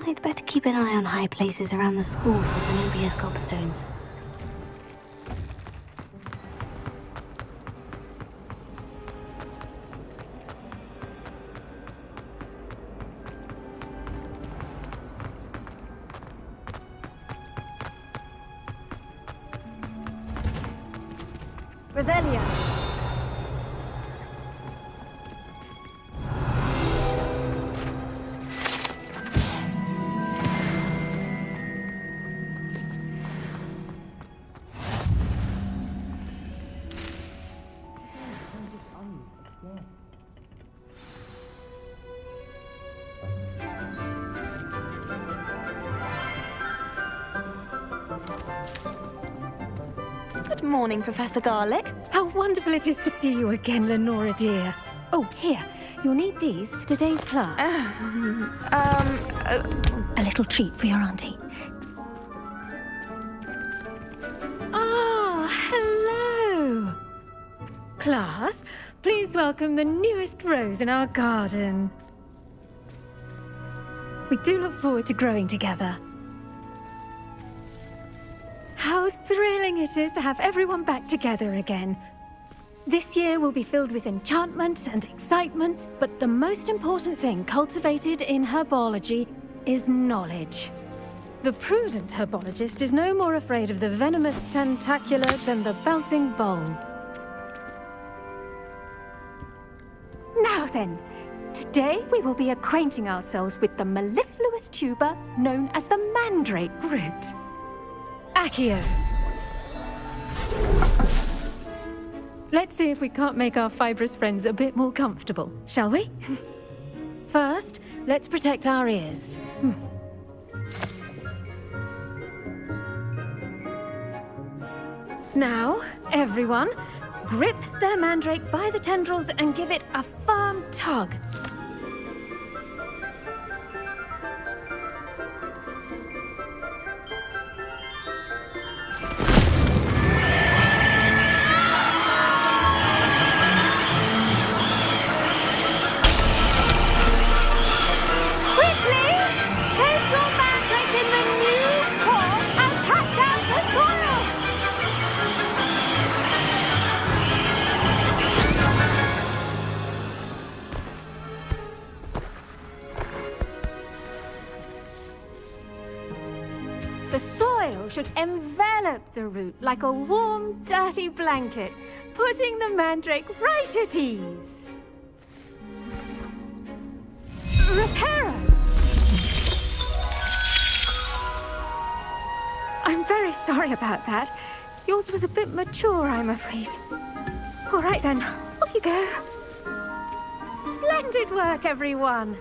I'd better keep an eye on high places around the school for Zenobia's gobstones. Revelio. Good morning, Professor Garlick. How wonderful it is to see you again, Lenora dear. Oh, here. You'll need these for today's class. A little treat for your auntie. Ah, hello. Class, please welcome the newest rose in our garden. We do look forward to growing together. How thrilling it is to have everyone back together again. This year will be filled with enchantment and excitement, but the most important thing cultivated in herbology is knowledge. The prudent herbologist is no more afraid of the venomous tentacular than the bouncing bulb. Now then, today we will be acquainting ourselves with the mellifluous tuber known as the mandrake root. Accio. Let's see if we can't make our fibrous friends a bit more comfortable, shall we? First, let's protect our ears. Now, everyone, grip their mandrake by the tendrils and give it a firm tug. The soil should envelop the root like a warm, dirty blanket, putting the mandrake right at ease. Reparo! I'm very sorry about that. Yours was a bit mature, I'm afraid. All right then, off you go. Splendid work, everyone!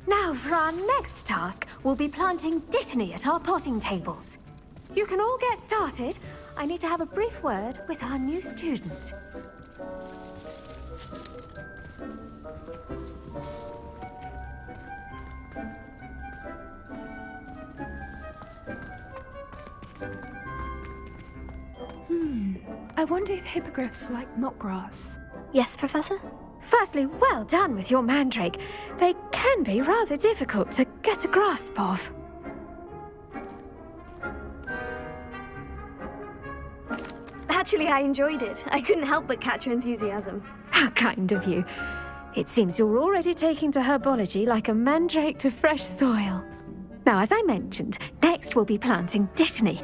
Now, for our next task, we'll be planting dittany at our potting tables. You can all get started. I need to have a brief word with our new student. I wonder if hippogriffs like knotgrass. Yes, Professor? Firstly, well done with your mandrake. They can be rather difficult to get a grasp of. Actually, I enjoyed it. I couldn't help but catch your enthusiasm. How kind of you. It seems you're already taking to herbology like a mandrake to fresh soil. Now, as I mentioned, next we'll be planting dittany.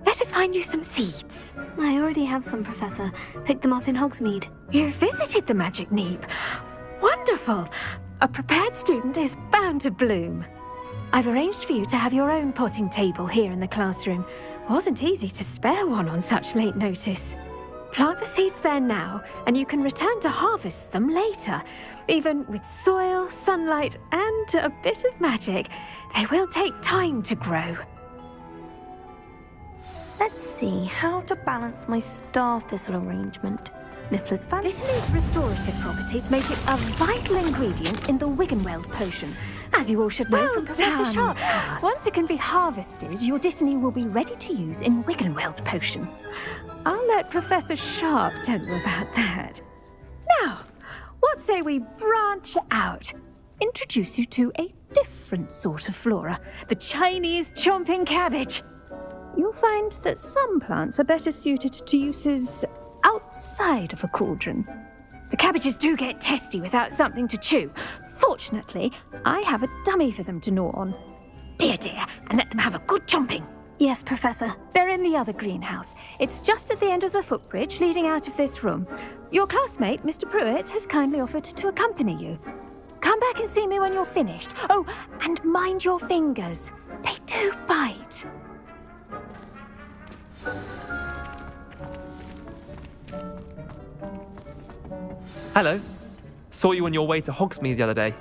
Let us find you some seeds. I already have some, Professor. Picked them up in Hogsmeade. You visited the Magic Neep. Wonderful! A prepared student is bound to bloom. I've arranged for you to have your own potting table here in the classroom. Wasn't easy to spare one on such late notice. Plant the seeds there now, and you can return to harvest them later. Even with soil, sunlight, and a bit of magic, they will take time to grow. Let's see how to balance my star thistle arrangement. Miffler's fan. Dittany's restorative properties make it a vital ingredient in the Wiggenweld potion, as you all should know from Professor Sharp's class. Once it can be harvested, your dittany will be ready to use in Wiggenweld potion. I'll let Professor Sharp tell you about that. Now, what say we branch out? Introduce you to a different sort of flora, the Chinese chomping cabbage. You'll find that some plants are better suited to uses outside of a cauldron. The cabbages do get testy without something to chew. Fortunately, I have a dummy for them to gnaw on. Be a dear and let them have a good chomping. Yes, Professor. They're in the other greenhouse. It's just at the end of the footbridge leading out of this room. Your classmate, Mr. Pruitt, has kindly offered to accompany you. Come back and see me when you're finished. Oh, and mind your fingers. They do bite. Hello. Saw you on your way to Hogsmeade the other day.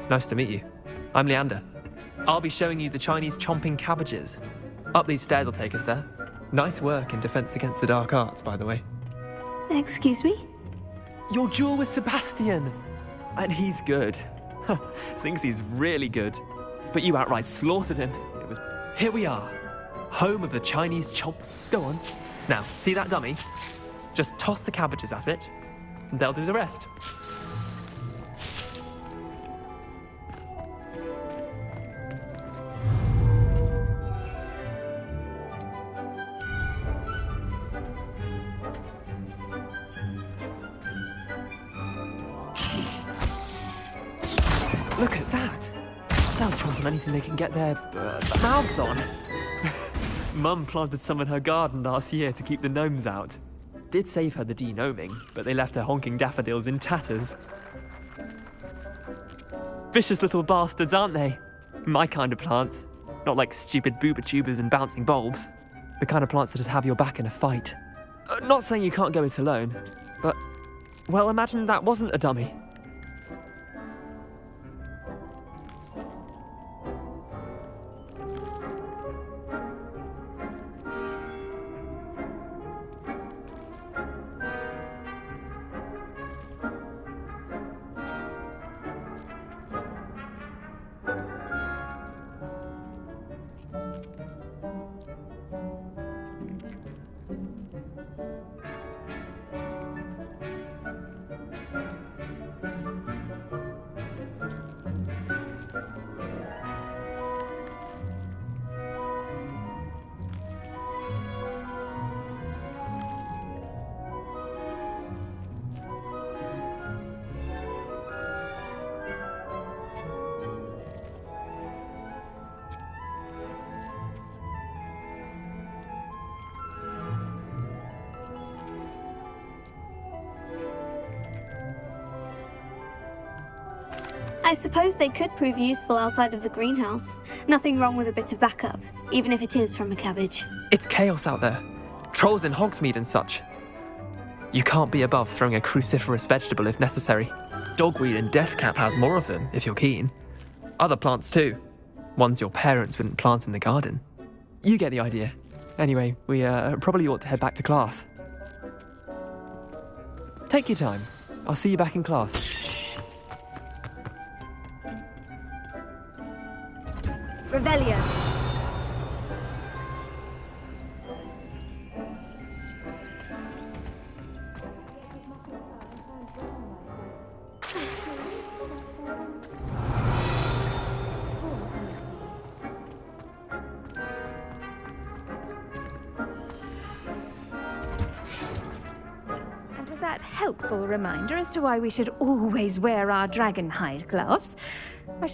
Nice to meet you. I'm Leander. I'll be showing you the Chinese chomping cabbages. Up these stairs will take us there. Nice work in Defense Against the Dark Arts, by the way. Excuse me? Your duel with Sebastian! And he's good. Thinks he's really good. But you outright slaughtered him. Here we are. Home of the Chinese chomp... Go on. Now, see that dummy? Just toss the cabbages at it, and they'll do the rest. Look at that! They'll chomp on anything they can get their mouths on. Mum planted some in her garden last year to keep the gnomes out. Did save her the de-gnoming, but they left her honking daffodils in tatters. Vicious little bastards, aren't they? My kind of plants. Not like stupid booba tubers and bouncing bulbs. The kind of plants that just have your back in a fight. Not saying you can't go it alone, but... Well, imagine that wasn't a dummy. I suppose they could prove useful outside of the greenhouse. Nothing wrong with a bit of backup, even if it is from a cabbage. It's chaos out there. Trolls in Hogsmeade and such. You can't be above throwing a cruciferous vegetable if necessary. Dogweed and deathcap has more of them, if you're keen. Other plants too. Ones your parents wouldn't plant in the garden. You get the idea. Anyway, we probably ought to head back to class. Take your time. I'll see you back in class. Revelio. And with that helpful reminder as to why we should always wear our dragon hide gloves,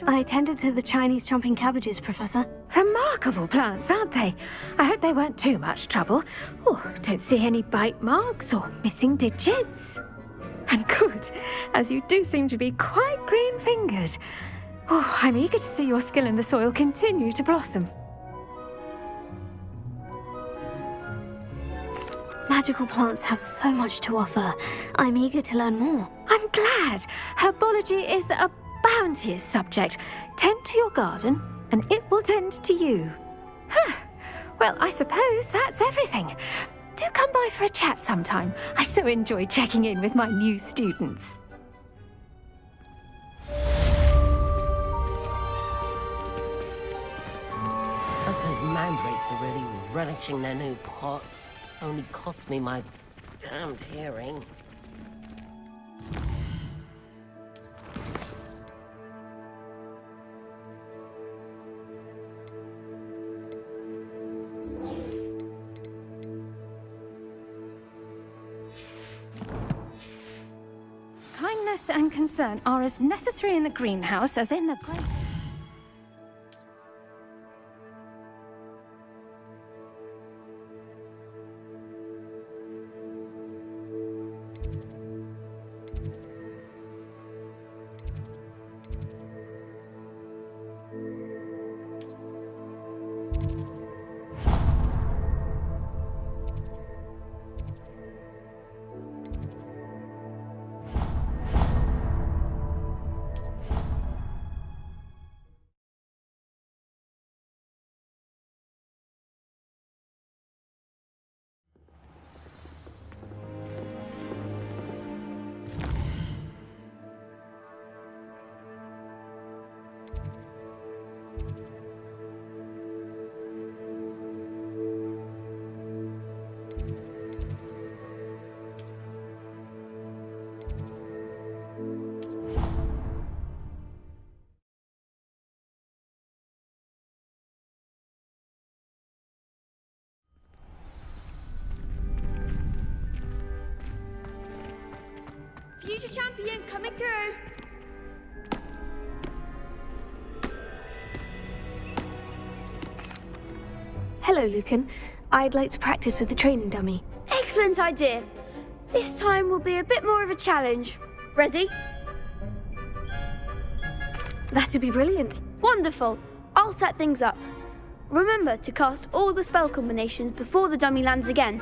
I tended to the Chinese chomping cabbages, Professor. Remarkable plants, aren't they? I hope they weren't too much trouble. Oh, don't see any bite marks or missing digits. And good, as you do seem to be quite green-fingered. Oh, I'm eager to see your skill in the soil continue to blossom. Magical plants have so much to offer. I'm eager to learn more. I'm glad. Herbology is a bounteous subject. Tend to your garden, and it will tend to you. Well, I suppose that's everything. Do come by for a chat sometime. I so enjoy checking in with my new students. Hope those mandrakes are really relishing their new pots. Only cost me my damned hearing. Kindness and concern are as necessary in the greenhouse as in the great... Future champion coming through. Hello, Lucan. I'd like to practice with the training dummy. Excellent idea. This time will be a bit more of a challenge. Ready? That'd be brilliant. Wonderful. I'll set things up. Remember to cast all the spell combinations before the dummy lands again.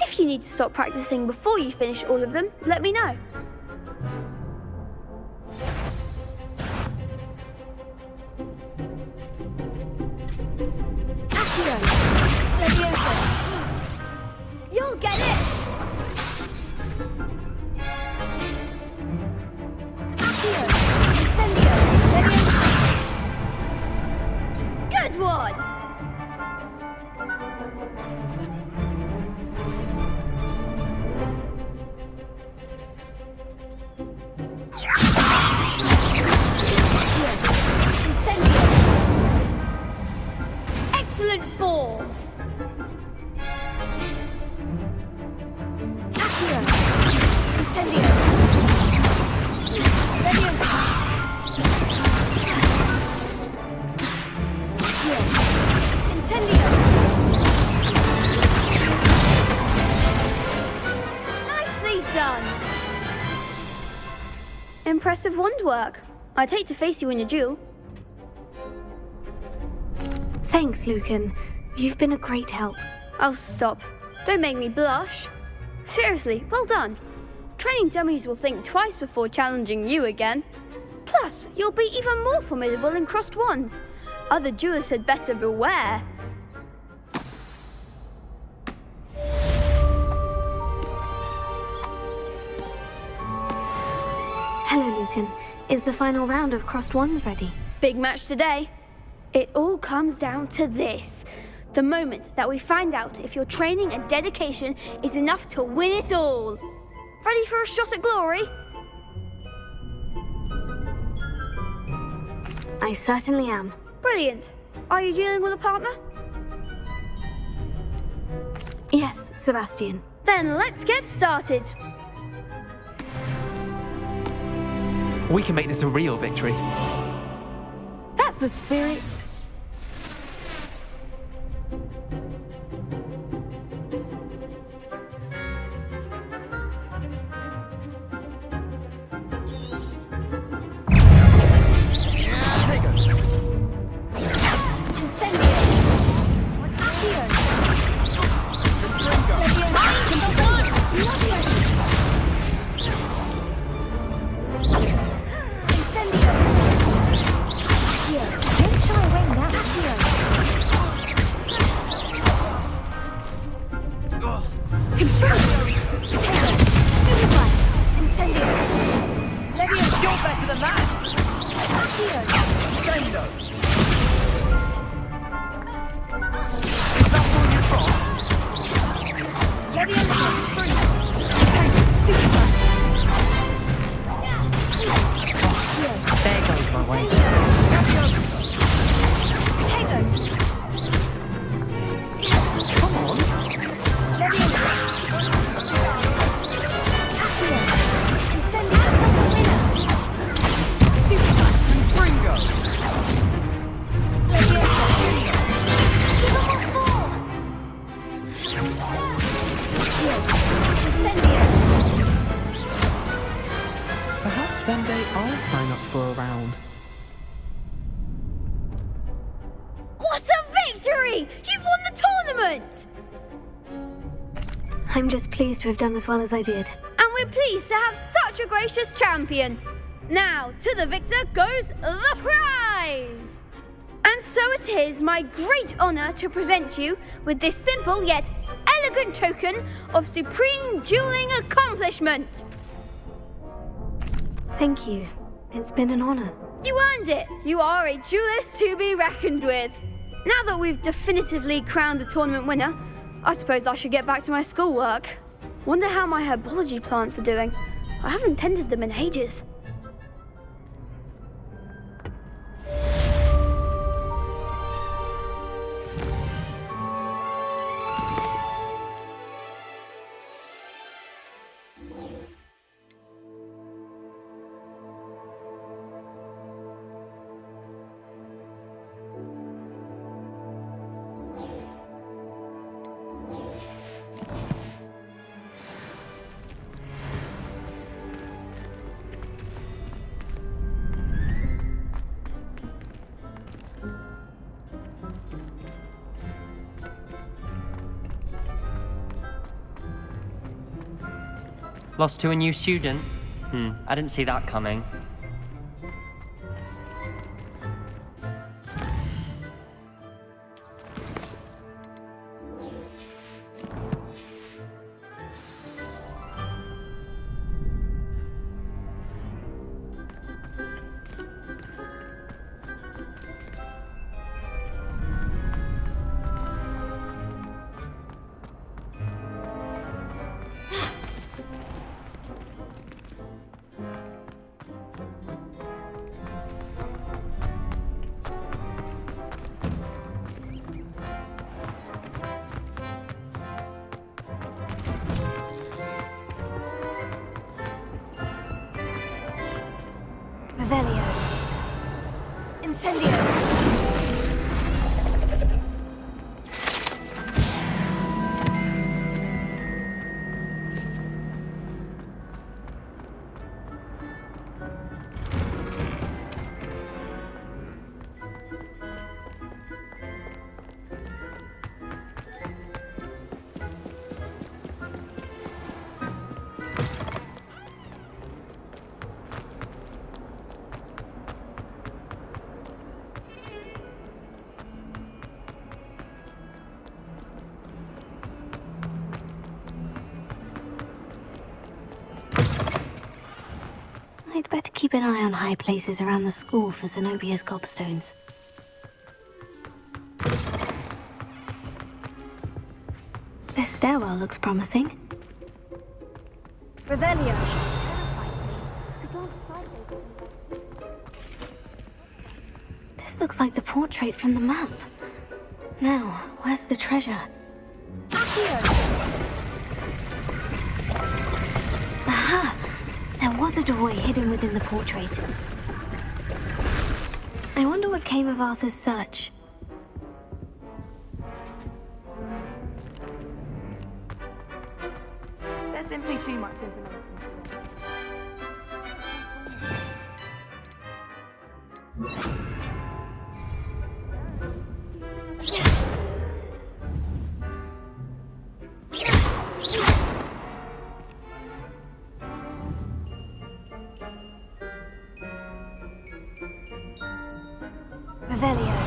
If you need to stop practicing before you finish all of them, let me know. You'll get it! Accio! Incendio! Leviosa! Good one! Incendio! Excellent form! Incendio! Leviosa! Incendio! Nicely done! Impressive wand work. I'd hate to face you in a duel. Thanks, Lucan. You've been a great help. Oh, stop. Don't make me blush. Seriously, well done. Training dummies will think twice before challenging you again. Plus, you'll be even more formidable in crossed wands. Other duelists had better beware. Hello, Lucan. Is the final round of crossed wands ready? Big match today. It all comes down to this. The moment that we find out if your training and dedication is enough to win it all. Ready for a shot at glory? I certainly am. Brilliant. Are you dealing with a partner? Yes, Sebastian. Then let's get started. We can make this a real victory. That's the spirit. Don't shy away for a round. What a victory! You've won the tournament! I'm just pleased to have done as well as I did. And we're pleased to have such a gracious champion. Now, to the victor goes the prize! And so it is my great honour to present you with this simple yet elegant token of supreme dueling accomplishment. Thank you. It's been an honour. You earned it. You are a duelist to be reckoned with. Now that we've definitively crowned the tournament winner, I suppose I should get back to my schoolwork. Wonder how my herbology plants are doing. I haven't tended them in ages. Lost to a new student? I didn't see that coming. Revelio. Incendio. I'd better keep an eye on high places around the school for Zenobia's gobstones. This stairwell looks promising. Revelio! This looks like the portrait from the map. Now, where's the treasure? Aha! There was a doorway hidden within the portrait. I wonder what came of Arthur's search. There's simply too much information. Revelio.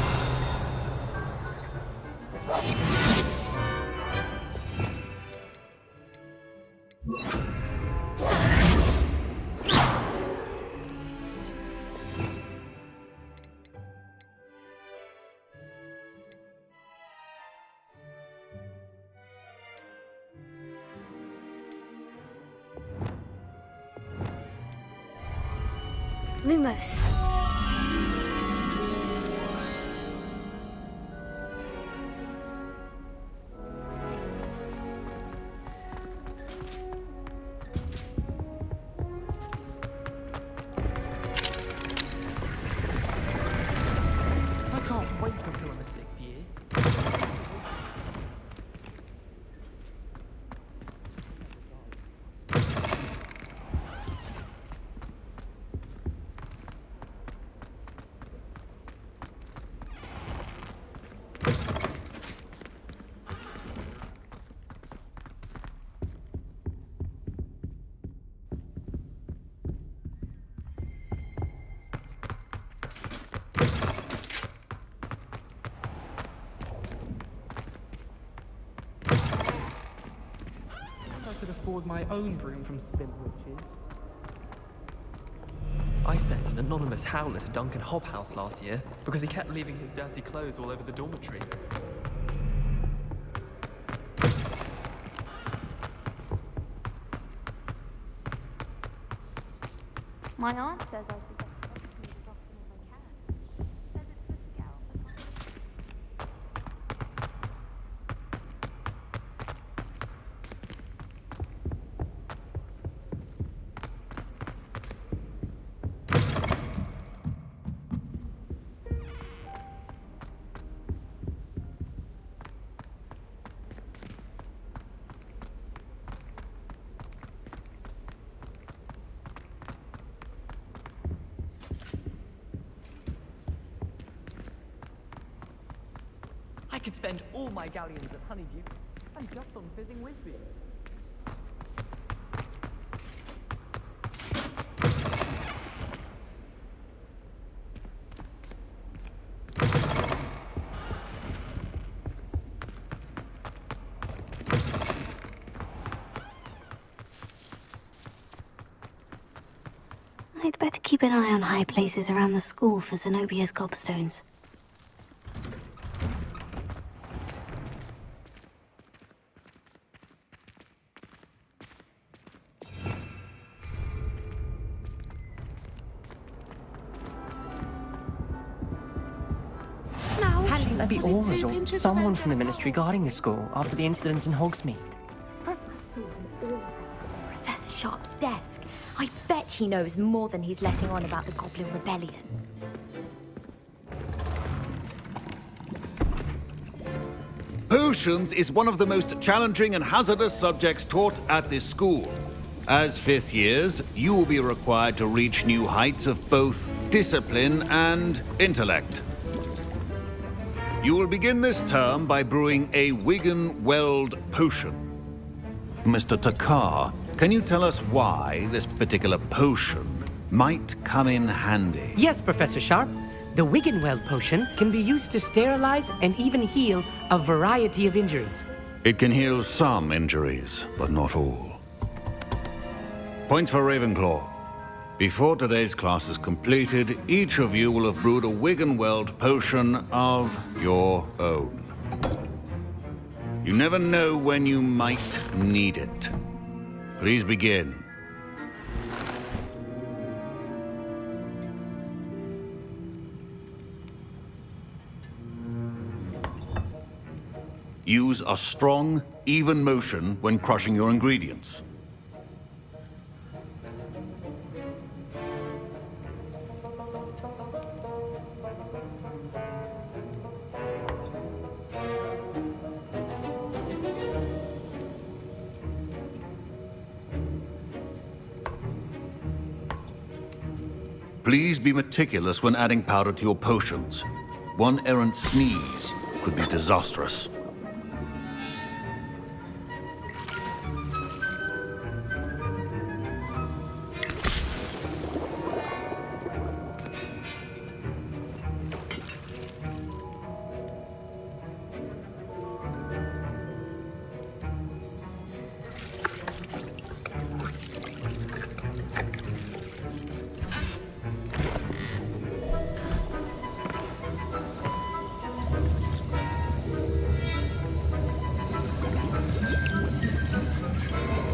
Lumos. I can't wait until I'm a sixth year. restored my own broom from spent witches. I sent an anonymous howler to Duncan Hobhouse last year because he kept leaving his dirty clothes all over the dormitory. My aunt says I should get to as often as I can. Says it's good to get out of the country. I could spend all my galleons at Honeydew and just on fizzing Whizbee. I'd better keep an eye on high places around the school for Zenobia's gobstones. Hadn't there be auras or someone from the ministry guarding the school after the incident in Hogsmeade? Professor Sharp's desk. I bet he knows more than he's letting on about the Goblin Rebellion. Potions is one of the most challenging and hazardous subjects taught at this school. As fifth years, you will be required to reach new heights of both discipline and intellect. You will begin this term by brewing a Wigan-Weld potion. Mr. Takar, can you tell us why this particular potion might come in handy? Yes, Professor Sharp. The Wiggenweld potion can be used to sterilize and even heal a variety of injuries. It can heal some injuries, but not all. Points for Ravenclaw. Before today's class is completed, each of you will have brewed a Wiggenweld potion of your own. You never know when you might need it. Please begin. Use a strong, even motion when crushing your ingredients. Please be meticulous when adding powder to your potions. One errant sneeze could be disastrous.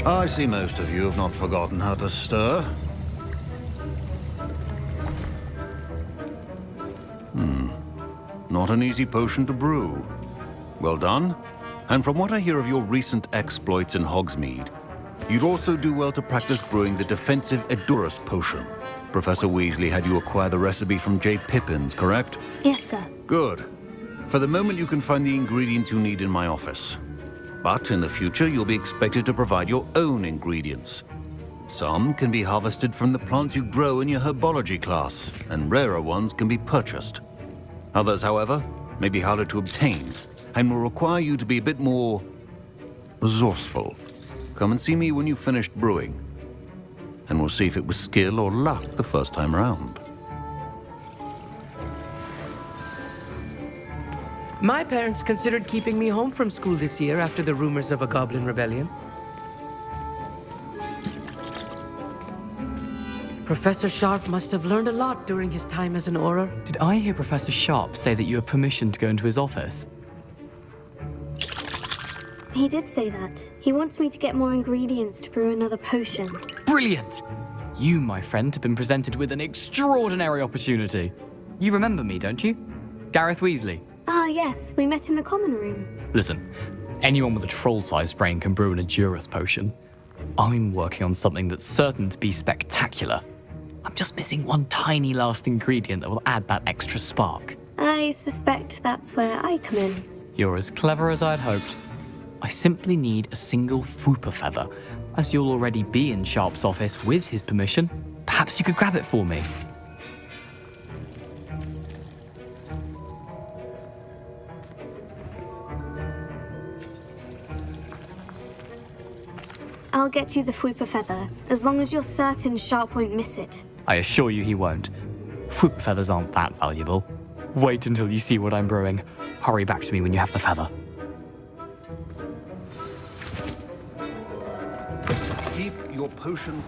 I see most of you have not forgotten how to stir. Not an easy potion to brew. Well done. And from what I hear of your recent exploits in Hogsmeade, you'd also do well to practice brewing the defensive Edurus potion. Professor Weasley had you acquire the recipe from J. Pippins, correct? Yes, sir. Good. For the moment, you can find the ingredients you need in my office. But in the future, you'll be expected to provide your own ingredients. Some can be harvested from the plants you grow in your herbology class, and rarer ones can be purchased. Others, however, may be harder to obtain, and will require you to be a bit more resourceful. Come and see me when you've finished brewing, and we'll see if it was skill or luck the first time round. My parents considered keeping me home from school this year after the rumors of a Goblin Rebellion. Professor Sharp must have learned a lot during his time as an Auror. Did I hear Professor Sharp say that you have permission to go into his office? He did say that. He wants me to get more ingredients to brew another potion. Brilliant! You, my friend, have been presented with an extraordinary opportunity. You remember me, don't you? Gareth Weasley. Ah, yes. We met in the common room. Listen, anyone with a troll-sized brain can brew an Adjuris potion. I'm working on something that's certain to be spectacular. I'm just missing one tiny last ingredient that will add that extra spark. I suspect that's where I come in. You're as clever as I'd hoped. I simply need a single Fwooper feather. As you'll already be in Sharp's office with his permission, perhaps you could grab it for me. I'll get you the Fwooper feather, as long as you're certain Sharp won't miss it. I assure you he won't. Fwooper feathers aren't that valuable. Wait until you see what I'm brewing. Hurry back to me when you have the feather. Keep your potion.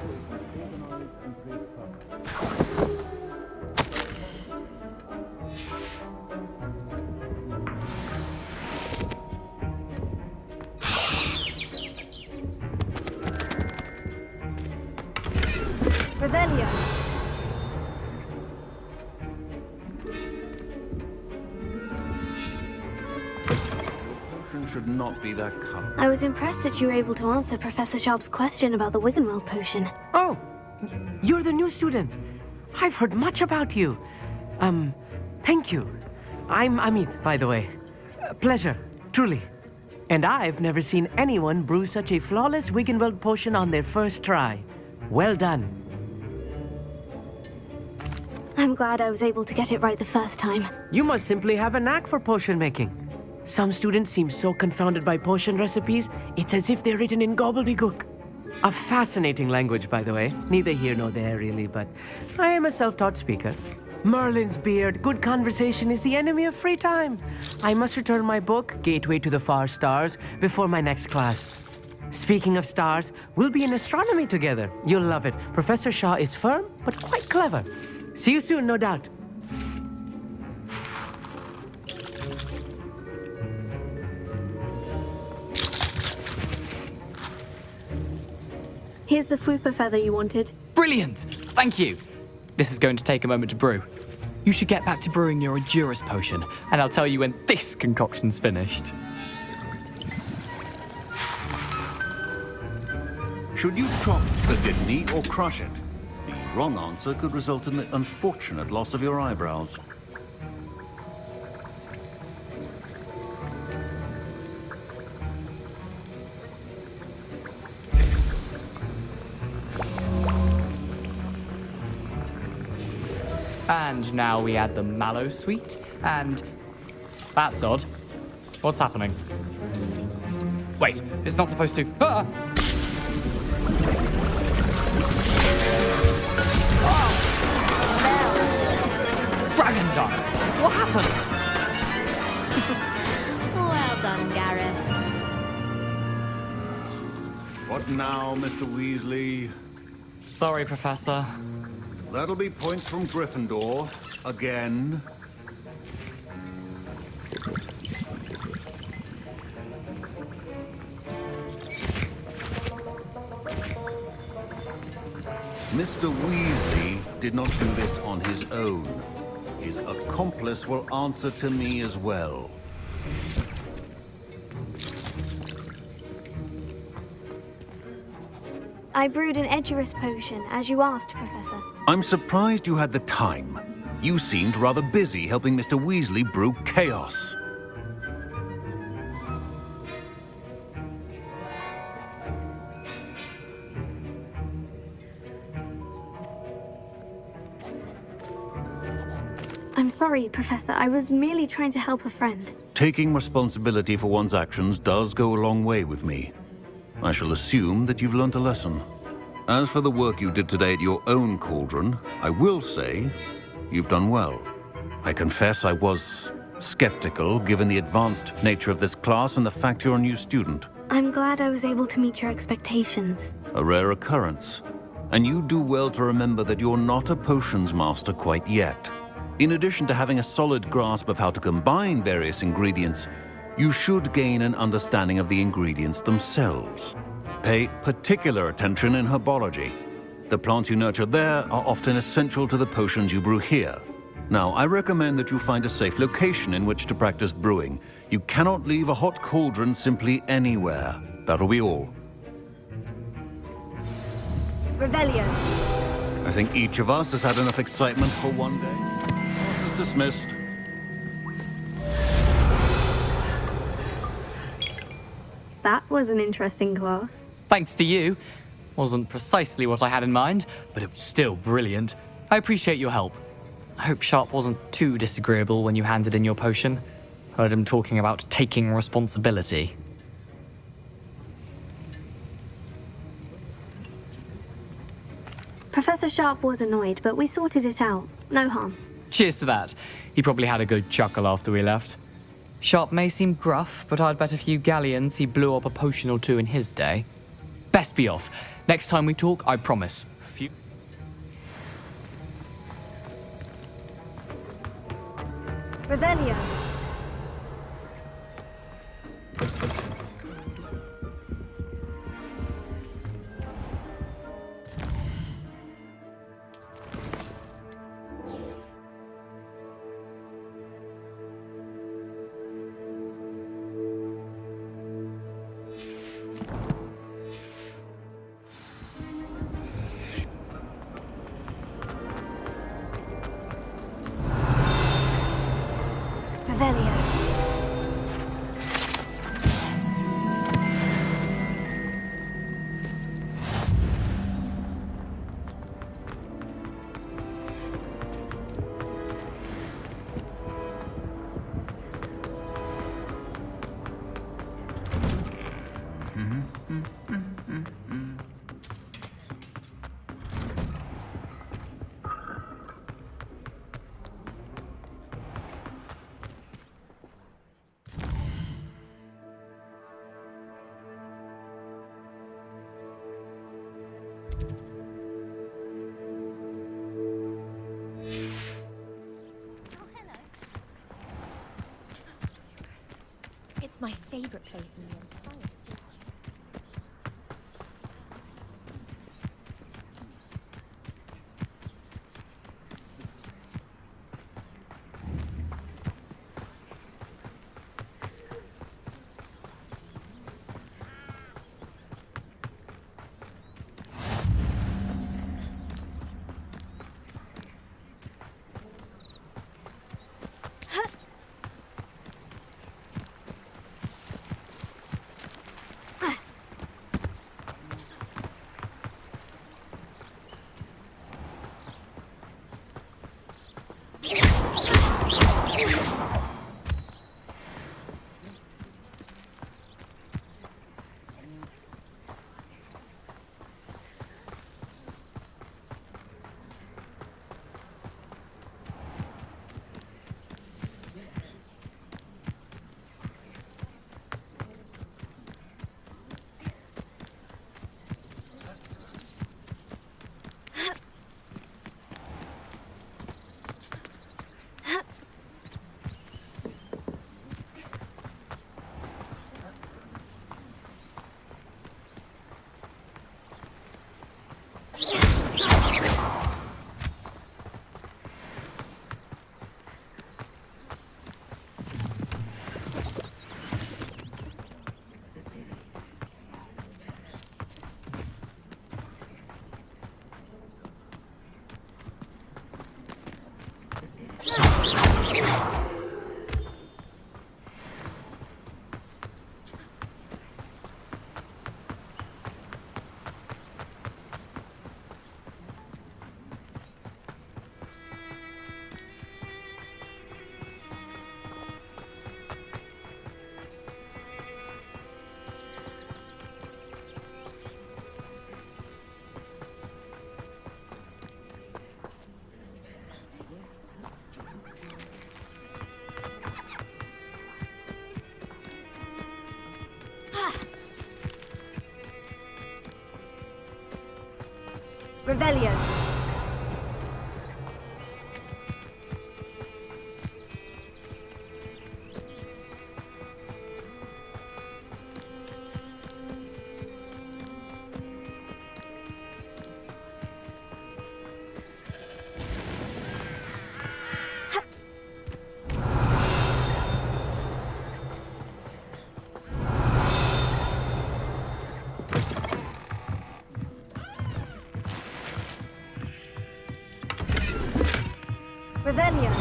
Revelio. Should not be that color. I was impressed that you were able to answer Professor Sharp's question about the Wiggenweld potion. Oh, you're the new student. I've heard much about you. Thank you. I'm Amit, by the way. Pleasure, truly. And I've never seen anyone brew such a flawless Wiggenweld potion on their first try. Well done. I'm glad I was able to get it right the first time. You must simply have a knack for potion making. Some students seem so confounded by potion recipes, it's as if they're written in gobbledygook. A fascinating language, by the way. Neither here nor there, really, but I am a self-taught speaker. Merlin's beard, good conversation is the enemy of free time. I must return my book, Gateway to the Far Stars, before my next class. Speaking of stars, we'll be in astronomy together. You'll love it. Professor Shaw is firm, but quite clever. See you soon, no doubt. Here's the Fwooper feather you wanted. Brilliant! Thank you! This is going to take a moment to brew. You should get back to brewing your Adjuris potion, and I'll tell you when this concoction's finished. Should you chop the kidney or crush it? The wrong answer could result in the unfortunate loss of your eyebrows. And now we add the mallow sweet, and... That's odd. What's happening? Wait, it's not supposed to... Ah! Oh! Dragon Dunk! What happened? Well done, Gareth. What now, Mr. Weasley? Sorry, Professor. That'll be points from Gryffindor. Again. Mr. Weasley did not do this on his own. His accomplice will answer to me as well. I brewed an Edurus potion, as you asked, Professor. I'm surprised you had the time. You seemed rather busy helping Mr. Weasley brew chaos. I'm sorry, Professor. I was merely trying to help a friend. Taking responsibility for one's actions does go a long way with me. I shall assume that you've learnt a lesson. As for the work you did today at your own cauldron, I will say you've done well. I confess I was skeptical, given the advanced nature of this class and the fact you're a new student. I'm glad I was able to meet your expectations. A rare occurrence. and you do well to remember that you're not a potions master quite yet. In addition to having a solid grasp of how to combine various ingredients, you should gain an understanding of the ingredients themselves. Pay particular attention in herbology. The plants you nurture there are often essential to the potions you brew here. Now, I recommend that you find a safe location in which to practice brewing. You cannot leave a hot cauldron simply anywhere. That'll be all. Revelio. I think each of us has had enough excitement for one day. Class is dismissed. That was an interesting class. Thanks to you. Wasn't precisely what I had in mind, but it was still brilliant. I appreciate your help. I hope Sharp wasn't too disagreeable when you handed in your potion. Heard him talking about taking responsibility. Professor Sharp was annoyed, but we sorted it out. No harm. Cheers to that. He probably had a good chuckle after we left. Sharp may seem gruff, but I'd bet a few galleons he blew up a potion or two in his day. Best be off. Next time we talk, I promise. Revelio. It's my favorite place in the entire city. Revelio. Revelio.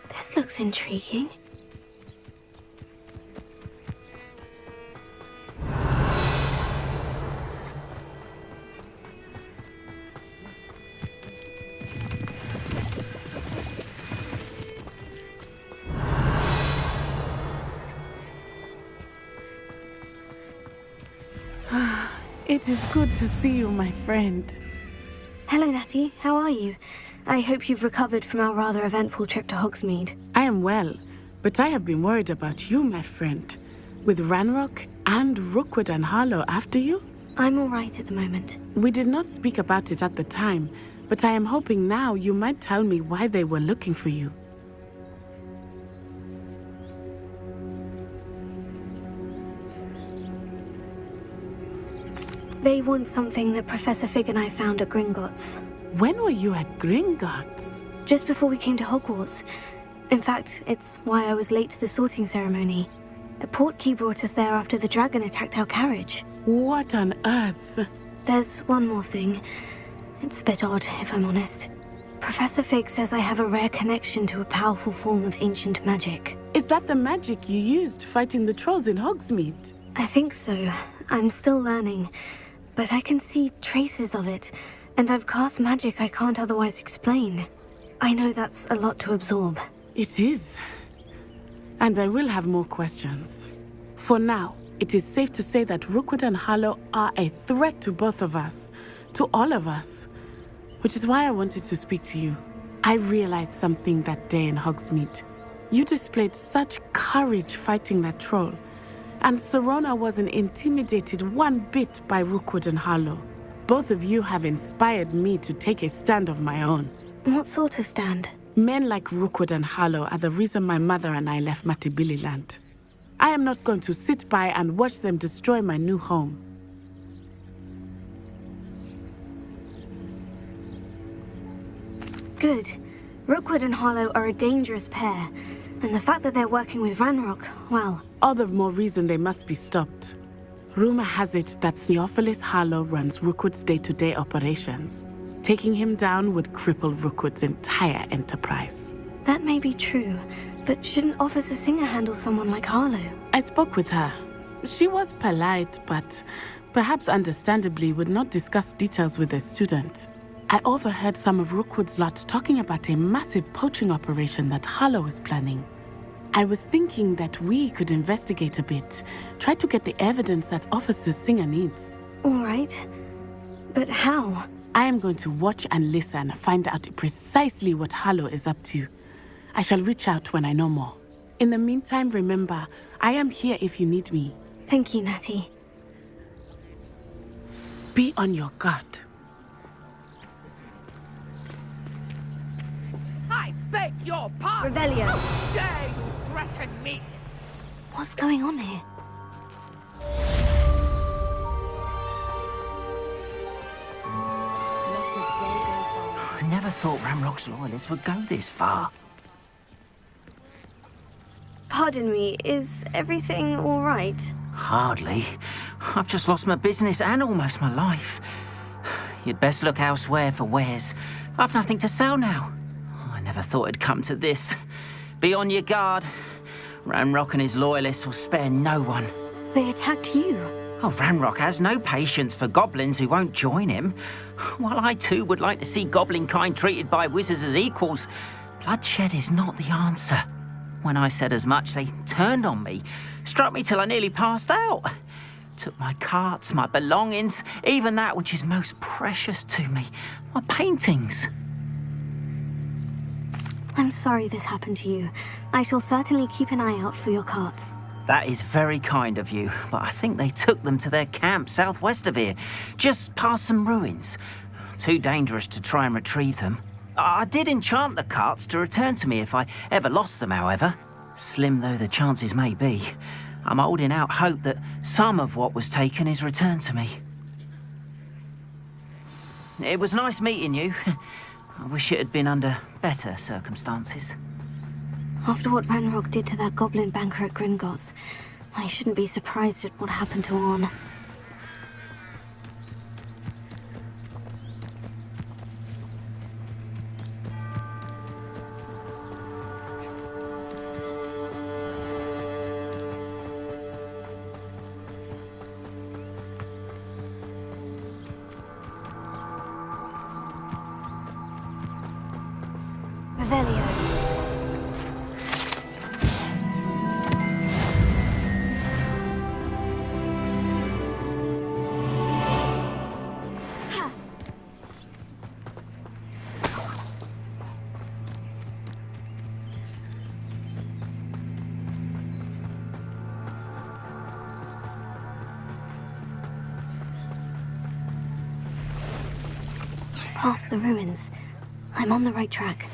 This looks intriguing. It is good to see you, my friend. Hello, Natty. How are you? I hope you've recovered from our rather eventful trip to Hogsmeade. I am well, but I have been worried about you, my friend. With Ranrock and Rookwood and Harlow after you? I'm all right at the moment. We did not speak about it at the time, but I am hoping now you might tell me why they were looking for you. They want something that Professor Fig and I found at Gringotts. When were you at Gringotts? Just before we came to Hogwarts. In fact, it's why I was late to the sorting ceremony. A portkey brought us there after the dragon attacked our carriage. What on earth? There's one more thing. It's a bit odd, if I'm honest. Professor Fig says I have a rare connection to a powerful form of ancient magic. Is that the magic you used fighting the trolls in Hogsmeade? I think so. I'm still learning. But I can see traces of it, and I've cast magic I can't otherwise explain. I know that's a lot to absorb. It is. And I will have more questions. For now, it is safe to say that Rookwood and Harlow are a threat to both of us, to all of us. Which is why I wanted to speak to you. I realized something that day in Hogsmeade. You displayed such courage fighting that troll. And Serona wasn't intimidated one bit by Rookwood and Harlow. Both of you have inspired me to take a stand of my own. What sort of stand? Men like Rookwood and Harlow are the reason my mother and I left Matibililand. I am not going to sit by and watch them destroy my new home. Good. Rookwood and Harlow are a dangerous pair. And the fact that they're working with Ranrock, well... All the more reason they must be stopped. Rumor has it that Theophilus Harlow runs Rookwood's day-to-day operations. Taking him down would cripple Rookwood's entire enterprise. That may be true, but shouldn't Officer Singer handle someone like Harlow? I spoke with her. She was polite, but perhaps understandably would not discuss details with a student. I overheard some of Rookwood's lot talking about a massive poaching operation that Harlow is planning. I was thinking that we could investigate a bit, try to get the evidence that Officer Singer needs. All right. But how? I am going to watch and listen, find out precisely what Harlow is up to. I shall reach out when I know more. In the meantime, remember, I am here if you need me. Thank you, Natty. Be on your guard. I beg your pardon! Revelio. How dare you threaten me? What's going on here? I never thought Ranrock's loyalists would go this far. Pardon me, is everything all right? Hardly. I've just lost my business and almost my life. You'd best look elsewhere for wares. I've nothing to sell now. I never thought it'd come to this. Be on your guard. Ranrock and his loyalists will spare no one. They attacked you. Oh, Ranrock has no patience for goblins who won't join him. While I too would like to see goblin kind treated by wizards as equals, bloodshed is not the answer. When I said as much, they turned on me, struck me till I nearly passed out. Took my carts, my belongings, even that which is most precious to me, my paintings. I'm sorry this happened to you. I shall certainly keep an eye out for your carts. That is very kind of you, but I think they took them to their camp southwest of here, just past some ruins. Too dangerous to try and retrieve them. I did enchant the carts to return to me if I ever lost them, however. Slim though the chances may be, I'm holding out hope that some of what was taken is returned to me. It was nice meeting you. I wish it had been under better circumstances. After what Van Rock did to that goblin banker at Gringotts, I shouldn't be surprised at what happened to Orn. Revelio. Past the ruins. I'm on the right track.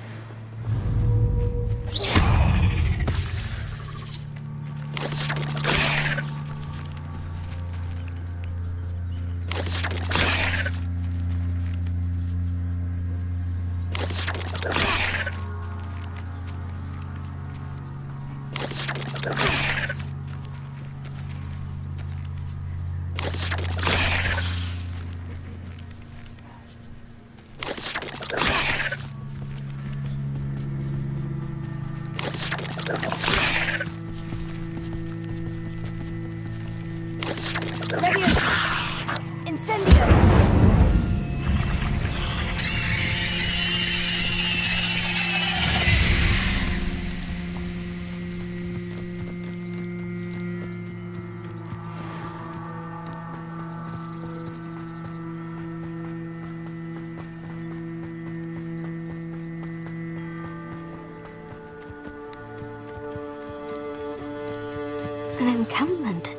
An encampment.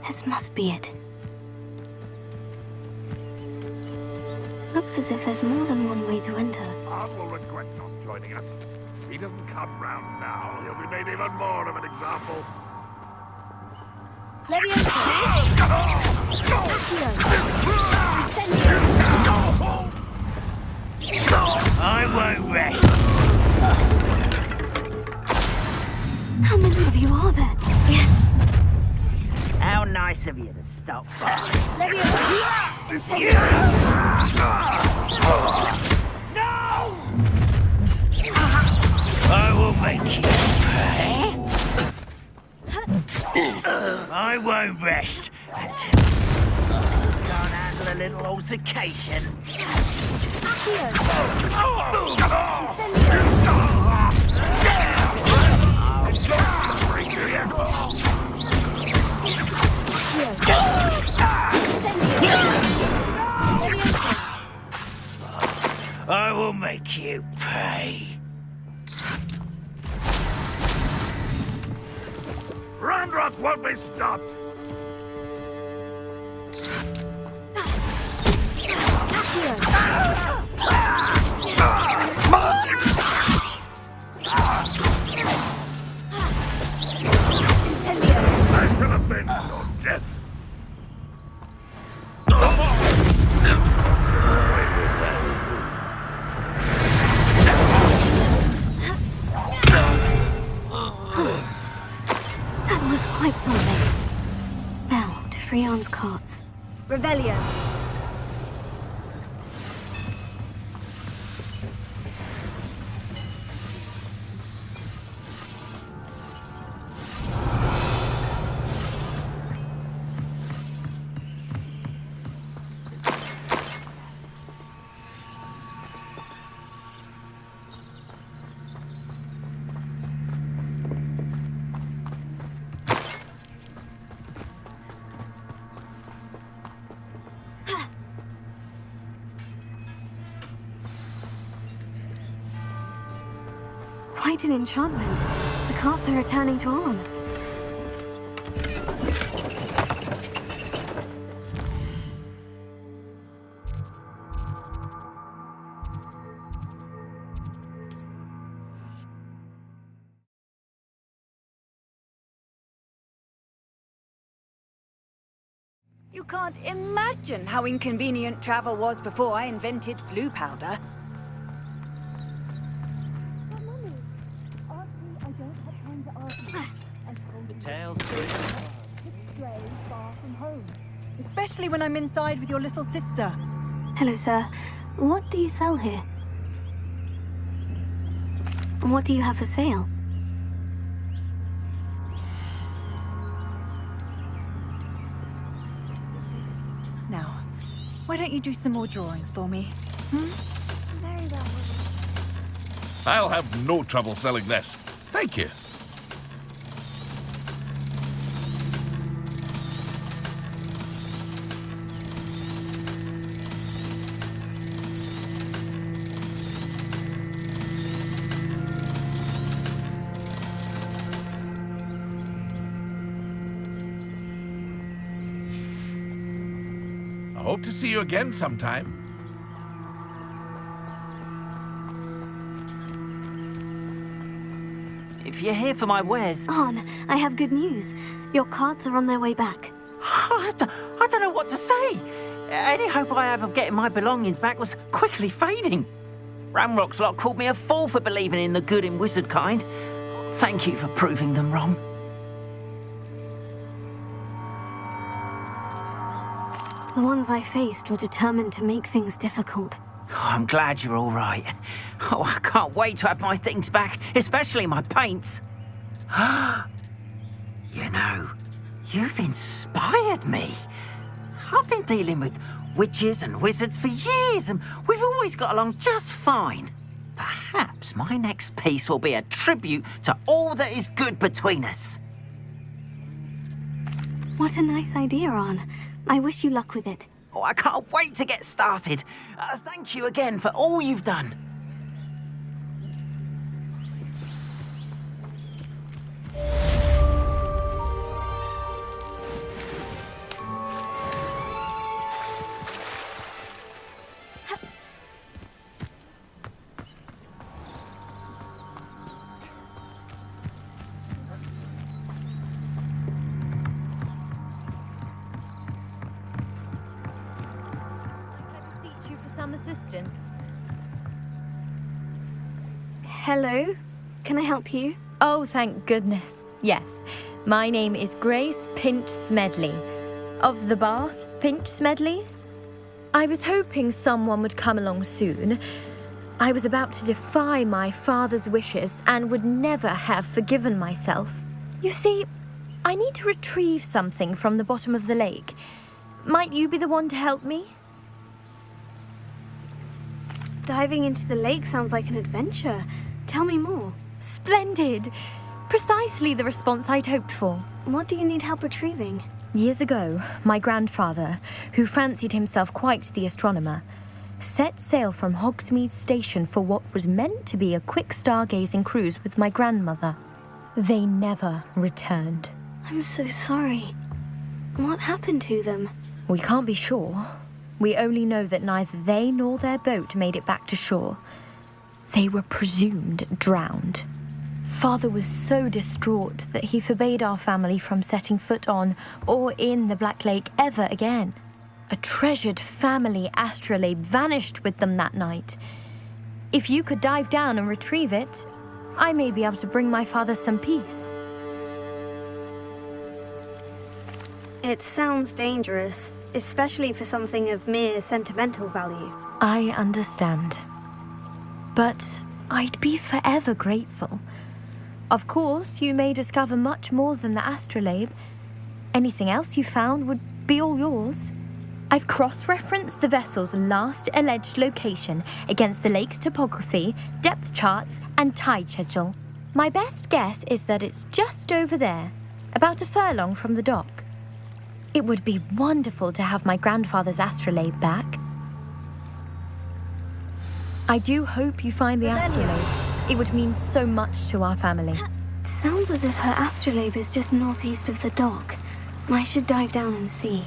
This must be it. Looks as if there's more than one way to enter. Art will regret not joining us. If he doesn't come round now, he'll be made even more of an example. I won't rest. How many of you are there? Yes. How nice of you to stop by. No! I will make you pay. I won't rest until can't handle a little altercation. I will make you pay. Randroth won't be stopped! I can avenge your death! That was quite something. Now, to Freon's carts. Revelio. quite an enchantment. The carts are returning to Arn. You can't imagine how inconvenient travel was before I invented flu powder. The tales Especially when I'm inside with your little sister. Hello, sir. What do you sell here? What do you have for sale? Now, why don't you do some more drawings for me? Very well. I'll have no trouble selling this. Thank you. I hope to see you again sometime. If you're here for my wares... Arn, I have good news. Your carts are on their way back. I don't know what to say. Any hope I have of getting my belongings back was quickly fading. Ramrock's lot called me a fool for believing in the good in wizard kind. Thank you for proving them wrong. The ones I faced were determined to make things difficult. Oh, I'm glad you're all right. Oh, I can't wait to have my things back, especially my paints. You know, you've inspired me. I've been dealing with witches and wizards for years, and we've always got along just fine. Perhaps my next piece will be a tribute to all that is good between us. What a nice idea, Arn. I wish you luck with it. Oh, I can't wait to get started. Thank you again for all you've done. Assistance. Hello? Can I help you? Oh, thank goodness. Yes. My name is Grace Pinch Smedley. Of the Bath Pinch Smedleys. I was hoping someone would come along soon. I was about to defy my father's wishes and would never have forgiven myself. You see, I need to retrieve something from the bottom of the lake. Might you be the one to help me? Diving into the lake sounds like an adventure. Tell me more. Splendid! Precisely the response I'd hoped for. What do you need help retrieving? Years ago, my grandfather, who fancied himself quite the astronomer, set sail from Hogsmeade Station for what was meant to be a quick stargazing cruise with my grandmother. They never returned. I'm so sorry. What happened to them? We can't be sure. We only know that neither they nor their boat made it back to shore. They were presumed drowned. Father was so distraught that he forbade our family from setting foot on or in the Black Lake ever again. A treasured family astrolabe vanished with them that night. If you could dive down and retrieve it, I may be able to bring my father some peace. It sounds dangerous, especially for something of mere sentimental value. I understand. But I'd be forever grateful. Of course, you may discover much more than the astrolabe. Anything else you found would be all yours. I've cross-referenced the vessel's last alleged location against the lake's topography, depth charts, and tide schedule. My best guess is that it's just over there, about a furlong from the dock. It would be wonderful to have my grandfather's astrolabe back. I do hope you find the astrolabe. It would mean so much to our family. Sounds as if her astrolabe is just northeast of the dock. I should dive down and see.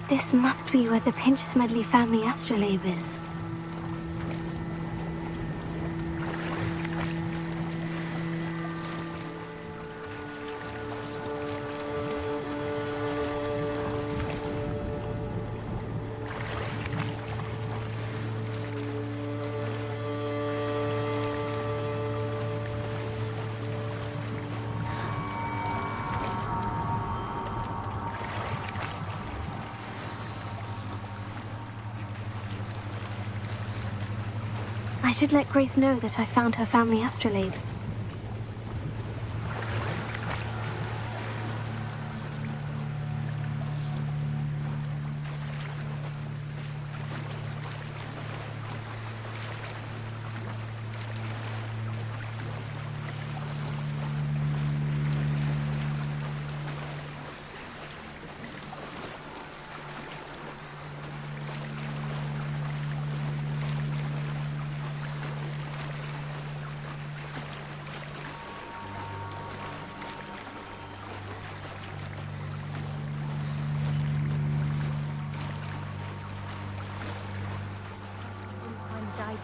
This must be where the Pinch-Smedley family astrolabe is. I should let Grace know that I found her family astrolabe.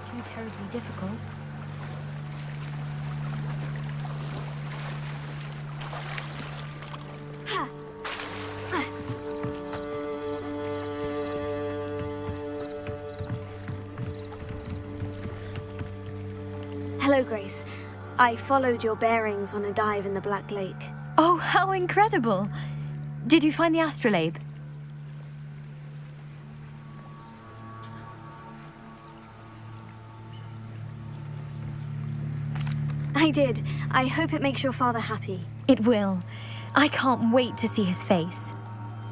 Too terribly difficult. Hello, Grace. I followed your bearings on a dive in the Black Lake. Oh, how incredible! Did you find the astrolabe? I did. I hope it makes your father happy. It will. I can't wait to see his face.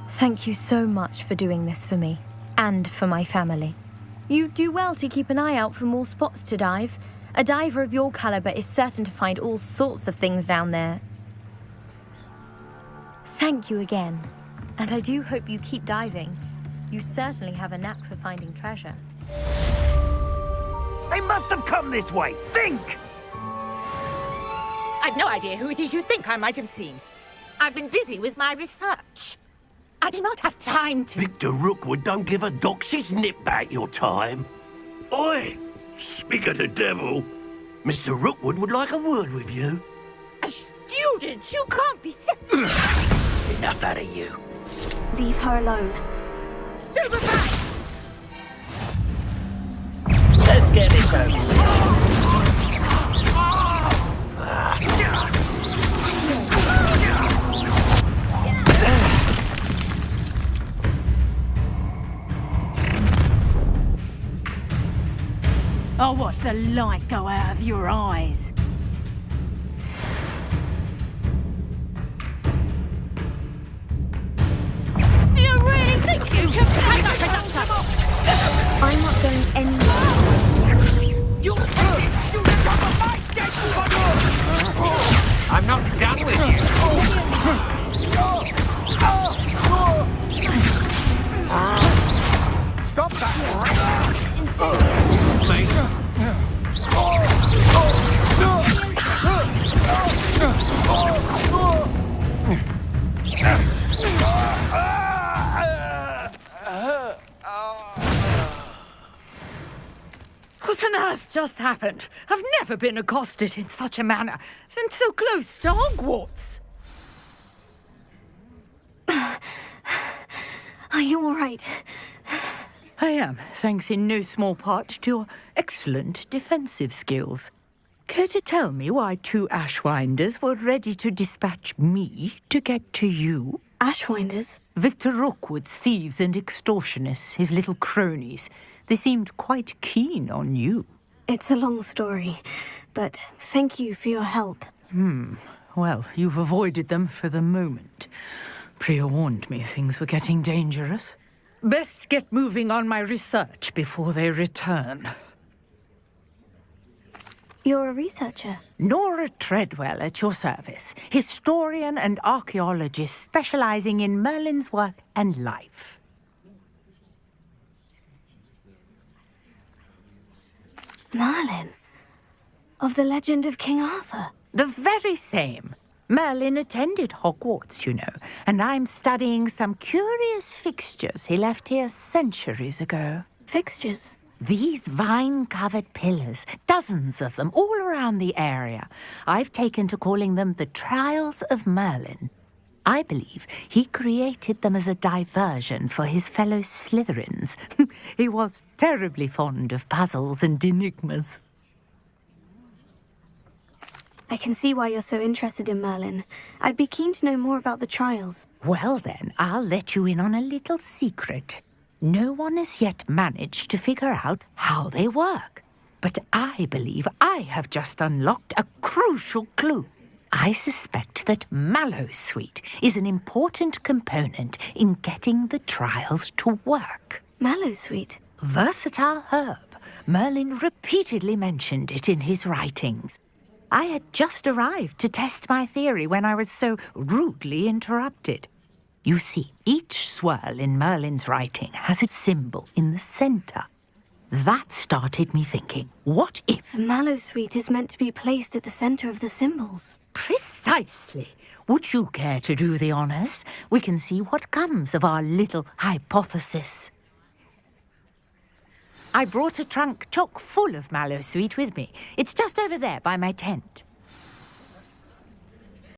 Thank you so much for doing this for me, and for my family. You do well to keep an eye out for more spots to dive. A diver of your caliber is certain to find all sorts of things down there. Thank you again. And I do hope you keep diving. You certainly have a knack for finding treasure. They must have come this way. Think! I've no idea who it is you think I might have seen. I've been busy with my research. I do not have time to... Victor Rookwood don't give a doxy's nip back your time. Oi! Speak of the devil. Mr. Rookwood would like a word with you. A student? You can't be... Enough out of you. Leave her alone. Stupefy! Let's get this over with. I'll watch the light go out of your eyes. Do you really think you can take up production? I'm not going anywhere. You student of my dead. I'm not done with you. Stop that! What on earth just happened? I've never been accosted in such a manner, and so close to Hogwarts. Are you all right? I am, thanks in no small part to your excellent defensive skills. Care to tell me why two Ashwinders were ready to dispatch me to get to you? Ashwinders? Victor Rookwood's thieves and extortionists, his little cronies. They seemed quite keen on you. It's a long story, but thank you for your help. Well, you've avoided them for the moment. Priya warned me things were getting dangerous. Best get moving on my research before they return. You're a researcher? Nora Treadwell at your service. Historian and archaeologist specializing in Merlin's work and life. Merlin? Of the legend of King Arthur? The very same. Merlin attended Hogwarts, you know, and I'm studying some curious fixtures he left here centuries ago. Fixtures? These vine-covered pillars, dozens of them, all around the area. I've taken to calling them the Trials of Merlin. I believe he created them as a diversion for his fellow Slytherins. He was terribly fond of puzzles and enigmas. I can see why you're so interested in Merlin. I'd be keen to know more about the trials. Well then, I'll let you in on a little secret. No one has yet managed to figure out how they work. But I believe I have just unlocked a crucial clue. I suspect that Mallowsweet is an important component in getting the trials to work. Mallowsweet? Versatile herb. Merlin repeatedly mentioned it in his writings. I had just arrived to test my theory when I was so rudely interrupted. You see, each swirl in Merlin's writing has a symbol in the center. That started me thinking, what if... Mallowsweet is meant to be placed at the center of the symbols. Precisely. Would you care to do the honors? We can see what comes of our little hypothesis. I brought a trunk chock full of Mallowsweet with me. It's just over there by my tent.